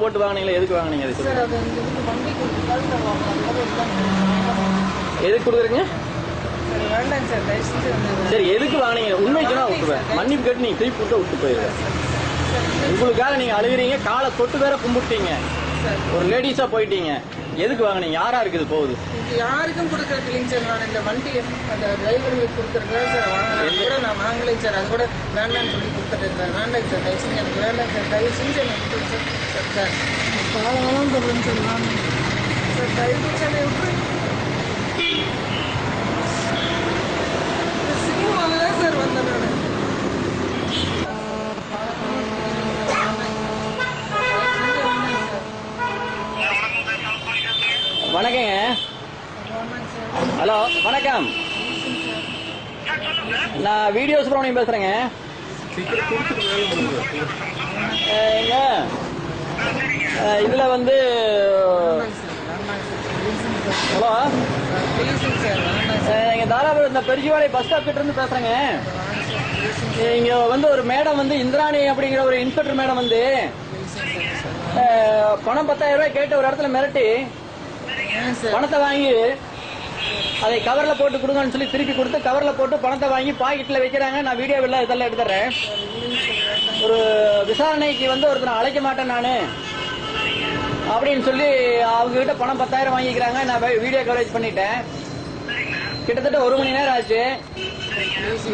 போட்டு வாங்கினீங்களா? எதுக்கு வாங்கினீங்க? எதுக்கு கொடுக்குறீங்க? சரி, எதுக்கு வாங்கினீங்க? உண்மைக்குன்னா விட்டுருவேன். மன்னிப்பு கேட்டு நீங்க திருப்பி விட்டு விட்டு போயிருவேன். உங்களுக்காக நீங்க அழுகிறீங்க, காலை தொட்டு வேற கும்பிட்டீங்க, ஒரு லேடிஸா போயிட்டீங்க. எதுக்கு வாங்கினீங்க? யாரா இருக்குது போகுது? யாருக்கும் கொடுக்கறது இல்லைங்க சார். நான் இந்த வண்டி அந்த டிரைவர்களுக்கு கொடுக்கறது சார் வாங்கினது கூட நான் வாங்கலைங்க சார். அது கூட வேண்டாம்னு சொல்லி கொடுத்துட்டேன் சார். வேண்டாங்க சார், தயவு செஞ்சு எனக்கு வேண்டாங்க சார். தயவு செஞ்சு எனக்கு சார் சார் பாவம் சொல்லுங்க சார். நான் சார் தயவு செஞ்சு என்னை விட்டு சினிமாவில் தான் சார் வந்தேன் நான். வணக்கங்க. ஹலோ, வணக்கம். நான் வீடியோ சுப்ரமணியம் பேசுறேங்க. இதுல வந்து ஹலோ, எங்க தாராபுரம் இந்த பெருசிவாலை பஸ் ஸ்டாப் கிட்ட இருந்து பேசுறேங்க. இங்க வந்து ஒரு மேடம் வந்து இந்திராணி அப்படிங்கிற ஒரு இன்ஸ்பெக்டர் மேடம் வந்து பணம் 10,000 ரூபாய் கேட்டு ஒரு இடத்துல மிரட்டி பணத்தை வாங்கி அதை கவர்ல போட்டு கொடுங்கன்னு சொல்லி திருப்பி கொடுத்து கவர்ல போட்டு பணத்தை வாங்கி பாக்கெட்ல வைக்கிறாங்க. நான் வீடியோவில் இதெல்லாம் எடுத்துறேன். ஒரு விசாரணைக்கு வந்து ஒருத்தர் அழைக்க மாட்டேன் நானு அப்படின்னு சொல்லி அவங்க கிட்ட பணம் 10,000 வாங்கிக்கிறாங்க. நான் வீடியோ கவரேஜ் பண்ணிட்டேன். கிட்டத்தட்ட 1 மணி நேரம் ஆச்சு.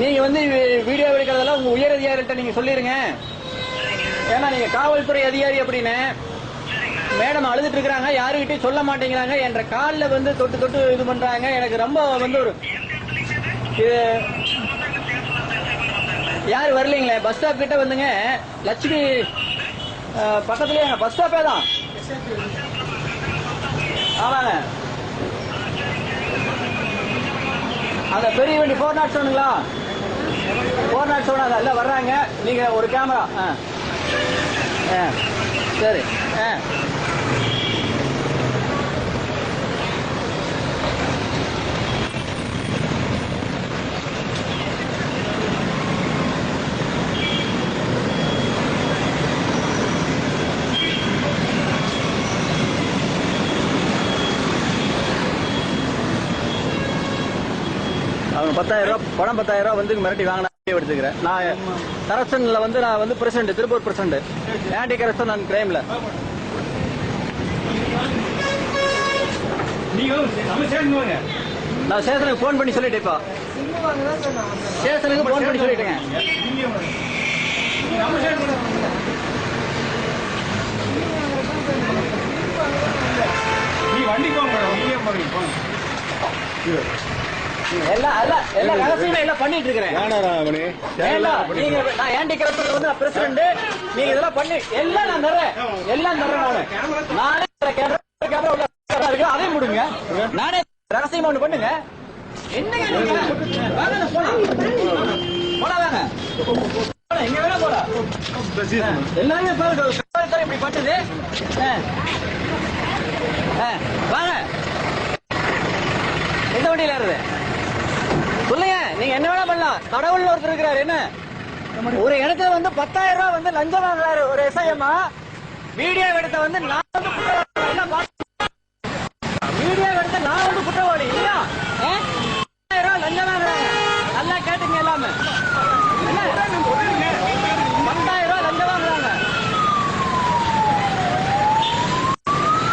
நீங்க வந்து வீடியோ எடுக்கிறதெல்லாம் உங்க உயர் அதிகாரிகிட்ட நீங்க சொல்லிருங்க. ஏன்னா நீங்க காவல்துறை அதிகாரி அப்படின்னு. மேடம் அழுதுட்டு இருக்கிறாங்க, யாருக்கிட்டையும் சொல்ல மாட்டேங்கிறாங்க. என்ற காலில் வந்து தொட்டு தொட்டு இது பண்றாங்க. எனக்கு ரொம்ப வந்து ஒரு யாரு வரலீங்களே. பஸ் ஸ்டாப் கிட்ட வந்துங்க, லட்சுமி பக்கத்துலயே பஸ் ஸ்டாப்பே தான். ஆமாங்க, அந்த பெரிய வண்டி 407ங்களா? 407 இல்ல வர்றாங்க. நீங்க ஒரு கேமரா சரி. அவங்க 10,000 ரூபாய் பணம் 10,000 ரூபாய் வந்து மிரட்டி வாங்கினா எடுத்துக்கிறேன். நான் கரப்ஷன்ல வந்து நான் வந்து president, Tiruppur president, anti corruption and கிரைம்ல. நான் ஸ்டேஷனுக்கு போன் பண்ணி சொல்லிட்டேன். இப்போ ஸ்டேஷனுக்கு போன் பண்ணி சொல்லிட்டேங்க. எல்லாம் ரகசியமா எல்லாம் பண்ணிட்டு இருக்கிறேன். நான் ஆன்டி கரப்ஷன்ல வந்து பிரசிடண்ட். நீங்க இதெல்லாம் பண்ணி எல்லாம் நான் தர்றேன். எல்லாம் தர்றேன். நானே அதே முடிங்க. நானே ரகசியமா ஒண்ணு பண்ணுங்க. என்னங்க போலாம் எங்க வேணா போலாம். எல்லாமே இப்படி பட்டது. வாங்க, எந்த வண்டியில ஏறுது சொல்லுங்க. நீங்க என்ன வேணா பண்ணலாம். கடவுள் ஒருத்தர் இருக்கிறாரு. என்ன ஒரு இடத்துல வந்து 10,000 ரூபாய் வந்து லஞ்சம் வாங்குறாரு ஒரு எஸ்ஐஎம். வீடியோ எடுத்த வந்து நான்